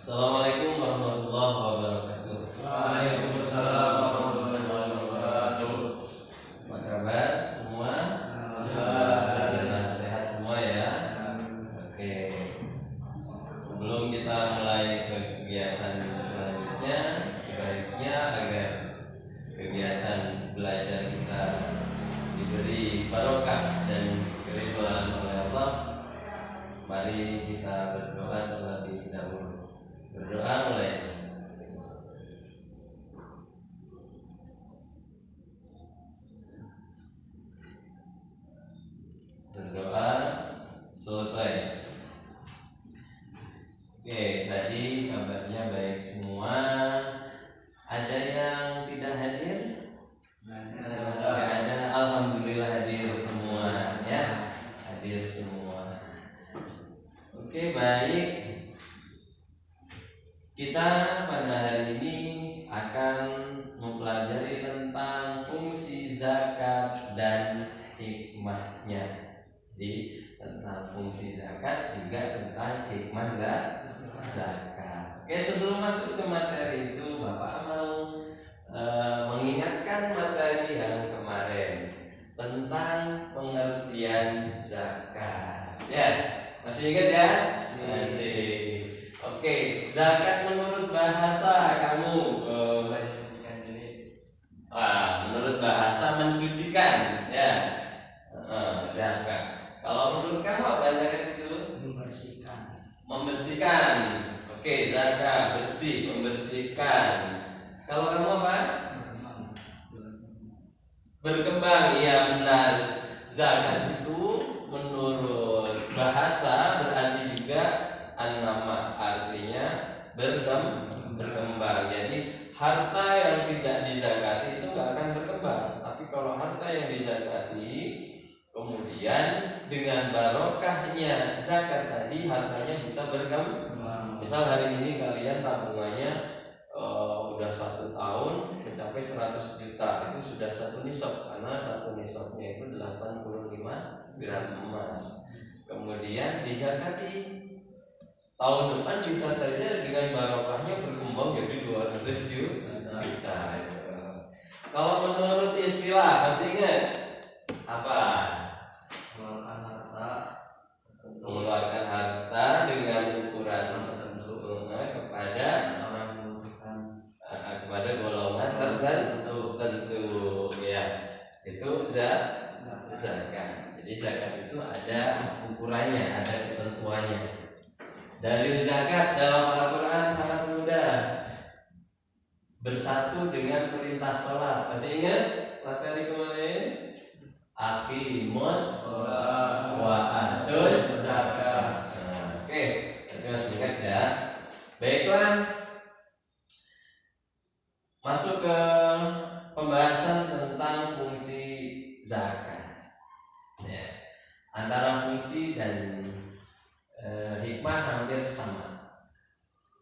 Assalamualaikum warahmatullahi wabarakatuh. Waalaikumsalam warahmatullahi wabarakatuh. Apa kabar semua? Alhamdulillah sehat semua ya. Oke. Sebelum kita mulai kegiatan selanjutnya, sebaiknya agar kegiatan belajar kita diberi barokah dan keridhaan oleh Allah, mari kita berdoa terlebih dahulu. Berdoa mulai. Berdoa selesai. Oke, tadi kabarnya baik semua. Ada yang tidak hadir? Tidak ada. Alhamdulillah hadir semua ya. Hadir semua. Oke, baik. Kita pada hari ini akan mempelajari tentang fungsi zakat dan hikmahnya. Jadi tentang fungsi zakat juga tentang hikmah zakat. Oke, sebelum masuk ke materi itu, Bapak mau mengingatkan materi yang kemarin tentang pengertian zakat. Ya, masih ingat ya? Masih. Oke, zakat menurut bahasa kamu, menurut bahasa mensucikan, ya. Zakat. Kalau menurut kamu apa zakat itu? Membersihkan. Oke, zakat bersih, membersihkan. Kalau kamu apa? Berkembang. Iya benar. Zakat itu menurut bahasa berarti juga an-nama, artinya berkembang. Jadi harta yang tidak dizakati itu nggak akan berkembang. Tapi kalau harta yang dizakati, kemudian dengan barokahnya zakat tadi, hartanya bisa berkembang. Misal hari ini kalian tabungannya udah 1 tahun mencapai 100 juta, itu sudah satu nisab, karena satu nisabnya itu 85 gram emas. Kemudian dizakati, tahun depan bisa saja dengan barokahnya berkembang jadi 200 juta. Kalau menurut istilah, masih ingat apa? Mengeluarkan harta dengan ukuran tertentu kepada orang membutuhkan, kepada golongan tertentu, ya. Itu zakat. Jadi zakat itu ada ukurannya, ada ketentuannya. Dalil zakat dalam Al-Quran sangat mudah, bersatu dengan perintah salat. Masih ingat materi kemarin? Aqimus shalah wa atuz zakat. Oke, itu masih ingat ya. Baiklah, masuk ke pembahasan tentang fungsi zakat. Ya, antara fungsi dan hikmah hampir sama.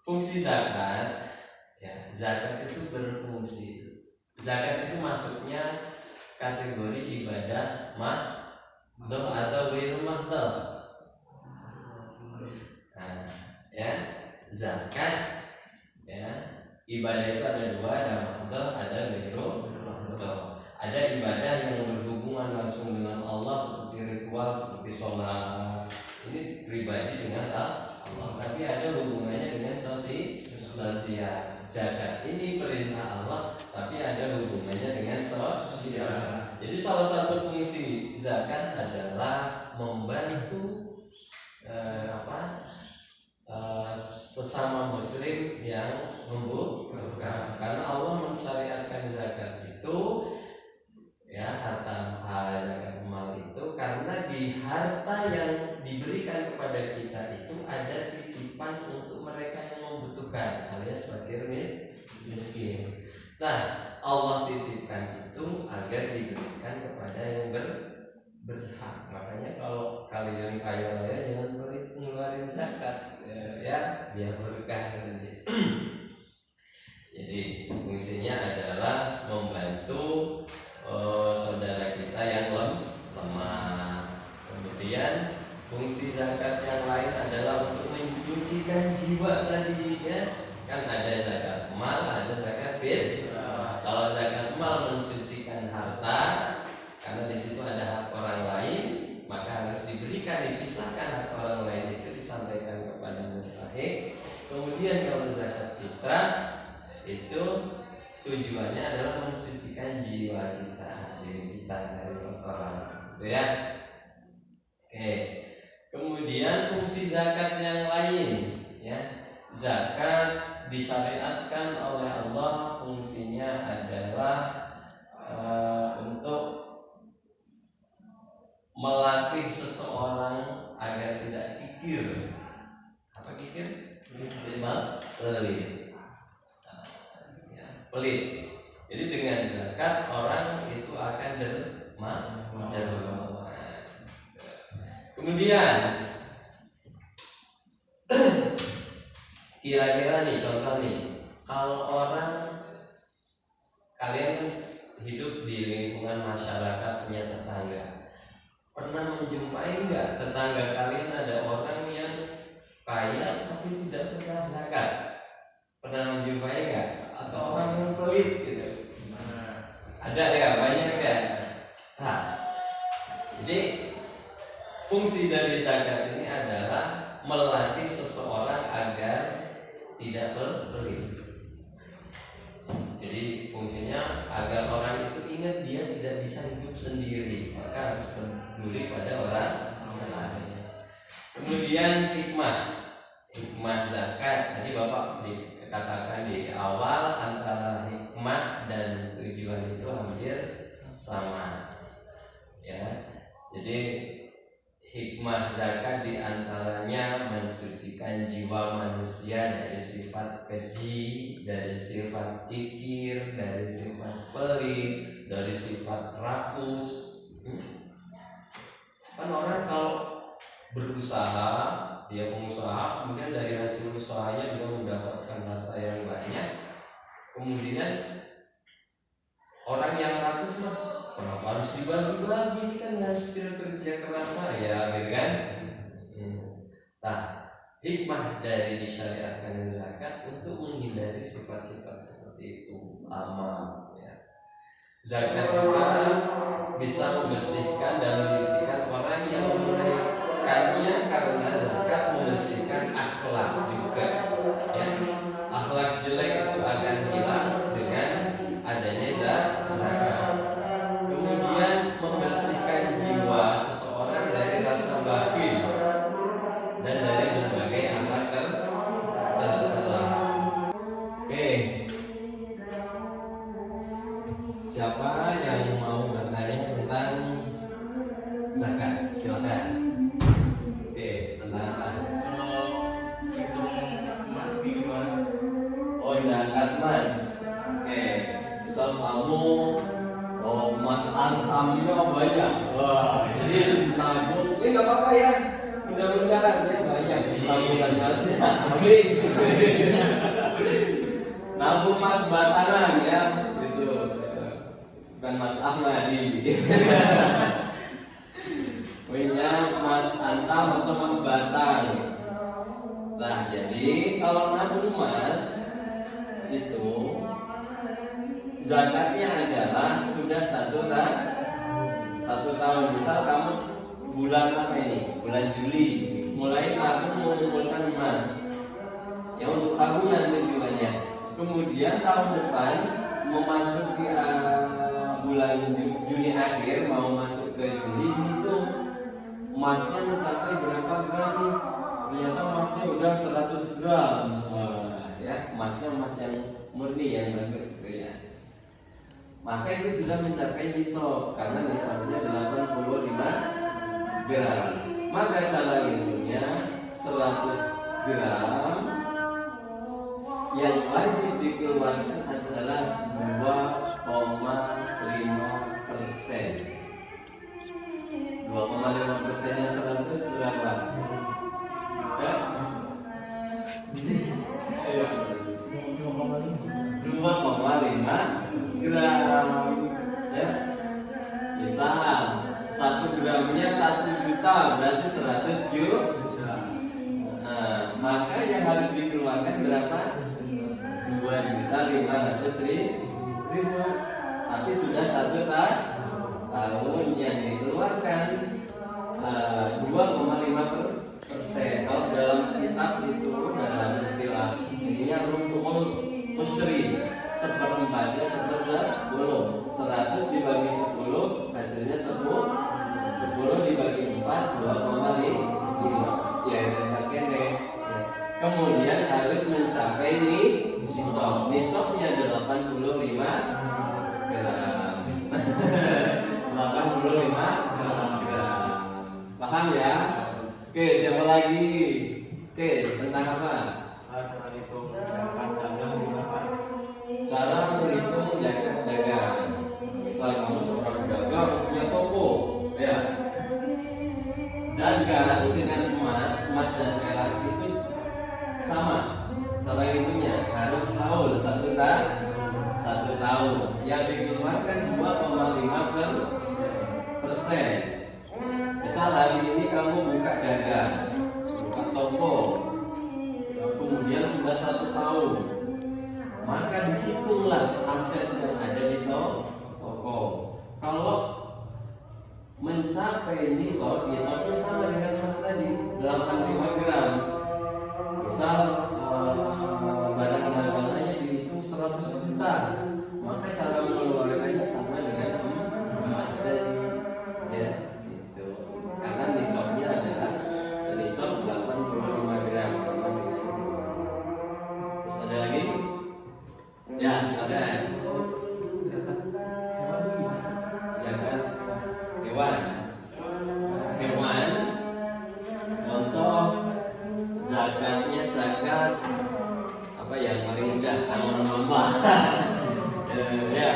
Fungsi zakat, ya, zakat itu berfungsi. Zakat itu masuknya kategori ibadah mahdoh atau ghairu mahdoh. Nah, ya, zakat, ya, ibadah itu ada dua, ada mahdoh, ada ghairu mahdoh. Ada ibadah yang berhubungan langsung dengan Allah seperti ritual, seperti sholat. Ini pribadi dengan Allah, tapi ada hubungannya dengan sosial. Zakat ini perintah Allah, tapi ada hubungannya dengan sosial. Jadi salah satu fungsi zakat adalah membantu sesama muslim yang membutuhkan. Karena Allah mensyariatkan zakat itu, ya, harta zakat mal itu, karena di harta yang diberikan kepada kita itu ada titipan untuk mereka yang membutuhkan, alias fakir miskin. Nah, Allah titipkan itu agar diberikan kepada yang berhak. Makanya kalau kalian kaya raya jangan pelit ngeluarin zakat, ya, biar berkah. Jadi fungsinya adalah membantu saudara kita yang lemah. Kemudian fungsi zakat yang lain adalah untuk mencuci mensucikan jiwa tadi ya. Kan ada zakat mal, ada zakat fitrah. Kalau zakat mal mensucikan harta, karena di situ ada hak orang lain, maka harus diberikan, dipisahkan hak orang lain itu disampaikan kepada mustahik. Kemudian kalau zakat fitrah itu tujuannya adalah mensucikan jiwa kita, diri kita dari kotoran, gitu ya. Oke. Kemudian fungsi zakat yang lain, ya. Zakat disyariatkan oleh Allah, fungsinya adalah untuk melatih seseorang agar tidak kikir. Apa kikir? Pelit. Ya, pelit. Jadi dengan zakat orang itu akan dermawan. Kemudian kira-kira nih contoh nih, kalau orang, kalian kan hidup di lingkungan masyarakat, punya tetangga, pernah menjumpai nggak tetangga kalian ada orang yang kaya tapi tidak pernah zakat? Pernah menjumpai nggak? Atau orang yang pelit gitu? Ada ya, banyak ya. Nah, jadi fungsi dari zakat ini adalah melatih seseorang agar tidak pelit. Jadi fungsinya agar orang itu ingat dia tidak bisa hidup sendiri, maka harus peduli pada orang lain. Kemudian hikmah zakat. Tadi Bapak dikatakan di awal antara hikmah dan tujuan itu hampir sama. Ya. Jadi hikmah zakat diantaranya mensucikan jiwa manusia dari sifat keji, dari sifat kikir, dari sifat pelit, dari sifat rakus. Kan orang kalau berusaha, dia pengusaha, kemudian dari hasil usahanya dia mendapatkan harta yang banyak, kemudian orang yang rakus mah, kenapa harus dibagi-bagi, kan hasil kerja keras saya, gitu kan? Nah, hikmah dari disyariatkan zakat untuk menghindari sifat-sifat seperti itu, amal, ya. Zakat juga bisa membersihkan dan menyucikan orang yang menunaikannya, karena zakat membersihkan akhlak juga, ya. Akhlak jelek itu akan hilang dengan adanya zakat. Kemudian membersihkan jiwa seseorang dari rasa bakhil dan dari berbagai akhlak tercela. Oke. Siapa yang mau bertanya tentang zakat? Silakan. Oke, tentang apa? Kalau hitung emas gimana? Oh, zakat emas. Oke. Misal kamu emas antam itu banyak. Wah, jadi nabung. Ini nggak apa-apa ya. Mudah-mudahan ya banyak tabungan emasnya. Amin. Nabung emas batangan ya, gitu. Bukan Mas Ahmadi. Punya emas antam atau emas batang. Nah, jadi kalau nabung emas itu zakatnya adalah sudah satu tahun. Misal kamu bulan apa ini? Bulan Juli mulai nabung mengumpulkan emas. Ya, untuk tahunan tujuannya. Kemudian tahun depan memasuki bulan Juni akhir, mau masuk ke Juli, itu emasnya mencapai berapa gram nih? Ternyata emasnya udah 100 gram. Ya, emasnya emas yang murni, yang bagus gitu ya. Maka itu sudah mencapai nisab, karena nisabnya 85 gram. Maka cara hitungnya 100 gram yang wajib dikeluarkan adalah 2,5%. 2,5%-nya 100 berapa? Ya? 2,5 gram. Ya. Misal 1 gramnya 1 juta, berarti 100 juta. Nah, maka harus dikeluarkan berapa? 2.500.000. Tapi sudah 1 tahun yang dikeluarkan 2,5%. Kalau dalam kitab itu dalam istilah ininya rubu'ul musri, 1/4-nya 10. 100 dibagi 10 hasilnya 10 dibagi 4 2,5. Ya kene. Kemudian harus mencapai nisab. Nisabnya 85 gram. 85 gram. Paham ya? Oke, siapa lagi? Oke, tentang apa? Cara hitung zakat dagang gimana? Cara menghitung zakat dagang. Misal kamu seorang dagang punya toko, ya. Dagang dengan emas dan perak itu sama. Cara hitungnya harus haul 1 tahun. Yang dikeluarkan 2,5%. Misal hari ini kamu buka dagang, buka toko, kemudian sudah 1 tahun, maka dihitunglah aset yang ada di toko. Kalau mencapai nisabnya sama dengan emas tadi, 85 gram. Misal barang dagangannya dihitung 100 juta, maka cara mengeluarkannya sama dengan emas tadi. Ya, gitu. Karena nisabnya adalah nisab 85 gram sama dengan itu. Terus ada lagi? Ya, silakan. Zakat hewan. Contoh zakatnya zakat apa yang paling mudah jangan apa ya,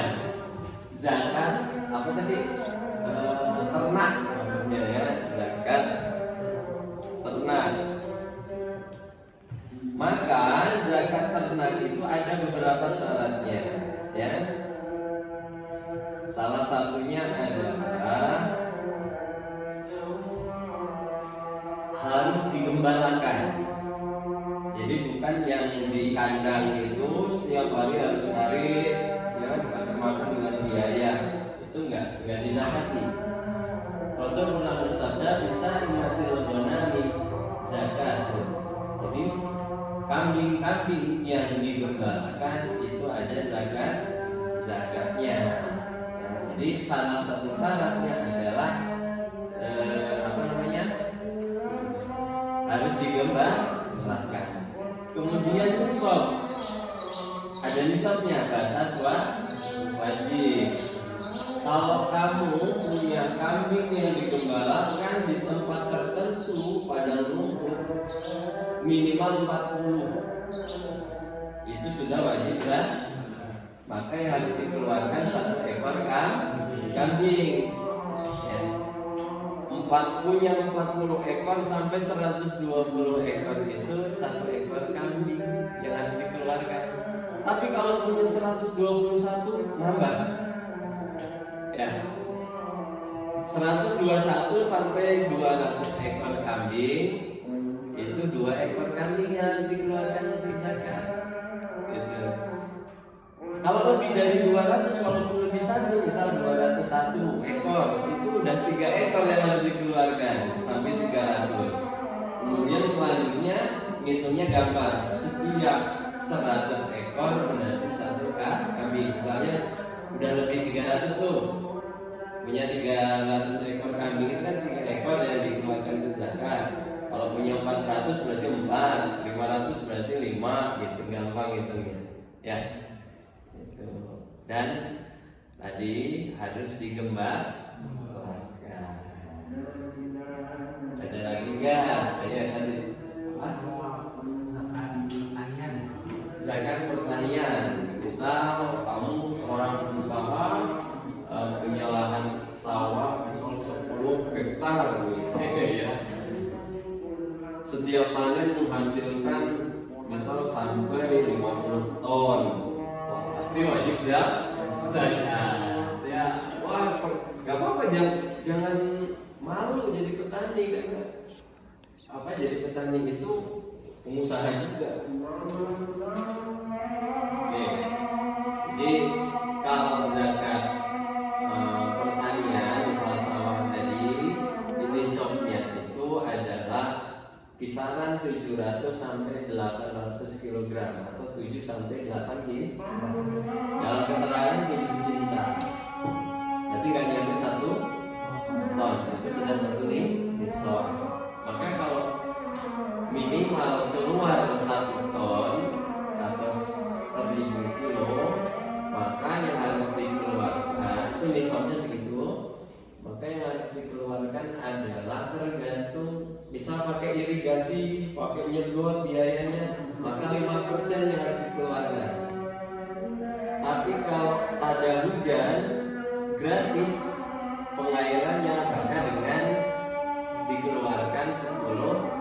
zakat apa tadi, ternak maksudnya ya, zakat ternak. Maka zakat ternak itu ada beberapa syaratnya ya. Salah satunya adalah harus digembalakan. Jadi bukan yang di kandang itu setiap hari harus narik, ya dikasih makan dengan biaya, itu enggak dizakati. Rasul pernah bersabda, bisa imatil ghanami zakat. Jadi kambing-kambing yang digembalakan itu ada zakatnya. Ya, jadi salah satu syaratnya adalah harus digembalakan. Kemudian nisab, ada nisabnya, batas wajib. Kalau kamu punya kambing yang digembalakan di tempat tertentu pada rumput minimal 40, itu sudah wajib kan? Maka yang harus dikeluarkan 1 ekor kambing. Punya 40 ekor sampai 120 ekor itu 1 ekor kambing yang harus dikeluarkan. Tapi kalau punya 121 nambah ya, 121 sampai 200 ekor kambing itu 2 ekor kambing yang harus dikeluarkan untuk zakat gitu. Kalau lebih dari 200, walaupun lebih 1, misal 201 ekor, itu udah 3 ekor yang harus dikeluarkan sampai 300. Kemudian selanjutnya ngitungnya gampang. Setiap 100 ekor berarti 1 kambing. Misalnya udah lebih 300 tuh, punya 300 ekor kambing, itu kan 3 ekor yang dikeluarkan untuk zakat. Kalau punya 400 berarti 4, 500 berarti 5 gitu, gampang hitungnya ya. Dan tadi harus digembalakan. Ada lagi nggak? Ya tadi zakat pertanian. Misal kamu seorang pengusaha punya lahan sawah misal 10 hektar gitu ya. Setiap panen menghasilkan misal sampai 50 ton. Pasti wajib zakat. Ya, wah, nggak apa-apa, jangan malu jadi petani kan? Jadi petani itu pengusaha juga. Oke, jadi kalau zakat pertanian misal sawah tadi, ini shopnya itu adalah kisaran 700 sampai 800 kg atau 7 sampai 8 kintal. Dalam keterangan 7 kintal. Berarti nggak nyampe 1 ton, itu sudah 1 ton. Maka kalau minimal keluar 1 ton atau 1000 kilo, maka yang harus dikeluarkan itu nisabnya segitu. Maka yang harus dikeluarkan adalah tergantung, misal pakai irigasi, pakai nyedot biayanya, maka 5% yang harus dikeluarkan. Tapi kalau tak ada hujan, gratis pengairannya, maka dengan dikeluarkan 10%.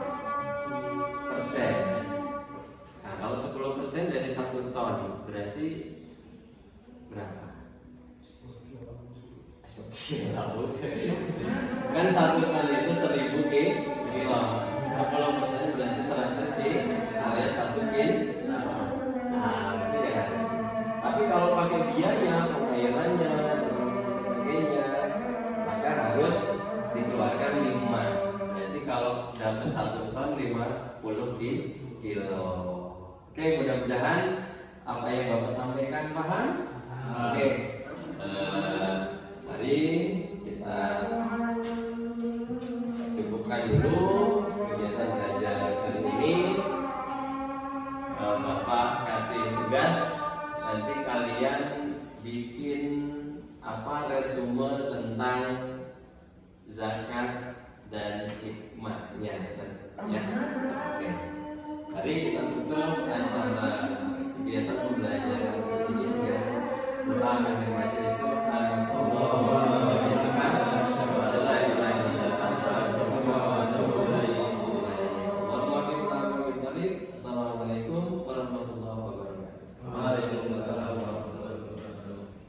Nah, kalau 10% dari 1 ton berarti berapa? 10 kilo. Kan 1 ton itu 1000 kilo. 10% berarti 100 kilo alias 1 kilo. Nah, itu ya harus. Tapi kalau pakai biaya pengairannya dan sebagainya, maka harus dikeluarkan 5. Jadi kalau dapat 1 ton 50 kilo. Oke, mudah-mudahan apa yang Bapak sampaikan paham. Oke, mari kita cukupkan dulu kegiatan belajar kali ini. Bapak kasih tugas, nanti kalian bikin resume tentang zakat dan hikmahnya, ya. Oke. Mari kita tutup acara kegiatan pembelajaran ini dengan doa akhir majelis. Assalamualaikum warahmatullahi wabarakatuh. Waalaikumsalam.